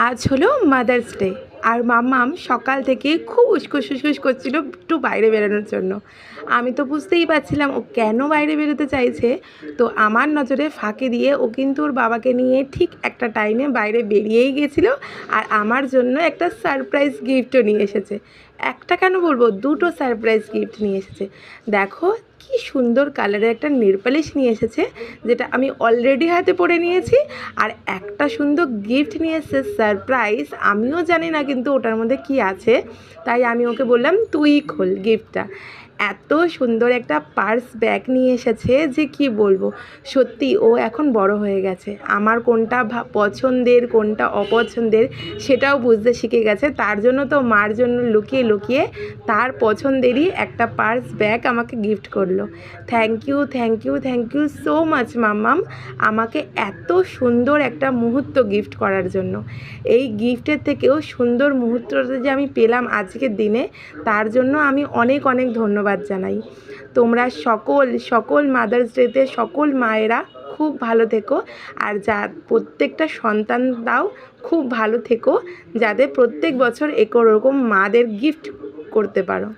আজ হলো mother's day, আর মাম্মাম সকাল থেকে খুব উসকুস উসকুস করছিল একটু বাইরে বেরোনোর জন্য। আমি তো বুঝতেই পারছিলাম ও কেন বাইরে বেরোতে চাইছে। তো আমার নজরে ফাঁকি দিয়ে ও কিন্তু ওর বাবাকে নিয়ে ঠিক একটা টাইমে বাইরে বেরিয়েই গেছিলো, আর আমার জন্য একটা সারপ্রাইজ গিফটও নিয়ে এসেছে। একটা কেন বলবো, দুটো সারপ্রাইজ গিফট নিয়ে এসেছে। দেখো কি সুন্দর কালারের একটা নেল পালিশ নিয়ে এসেছে, যেটা আমি অলরেডি হাতে পরে নিয়েছি। আর একটা সুন্দর গিফট নিয়ে এসেছে সারপ্রাইজ, আমিও জানি না কিন্তু ওটার মধ্যে কি আছে। তাই আমি ওকে বললাম তুই খোল গিফটটা। এত সুন্দর একটা পার্স ব্যাগ নিয়ে এসেছে যে কি বলবো। সত্যি ও এখন বড় হয়ে গেছে, আমার কোনটা পছন্দের কোনটা অপছন্দের সেটাও বুঝতে শিখে গেছে। তার জন্য তো মার জন্য লুকিয়ে লুকিয়ে তার পছন্দেরই একটা পার্স ব্যাগ আমাকে গিফট করলো। Thank you thank you thank you so much মাম্মাম, আমাকে এত সুন্দর একটা মুহূর্ত গিফট করার জন্য। এই গিফটের থেকেও সুন্দর মুহূর্তটা যে আমি পেলাম আজকের দিনে, তার জন্য আমি অনেক অনেক ধন্যবাদ জানাই। তোমরা সকল মাদার্স ডেতে সকল মায়েরা খুব ভালো থেকো, আর প্রত্যেকটা সন্তানরাও খুব ভালো থেকো, যাতে প্রত্যেক বছর ওরকম মাদের গিফট করতে পারো।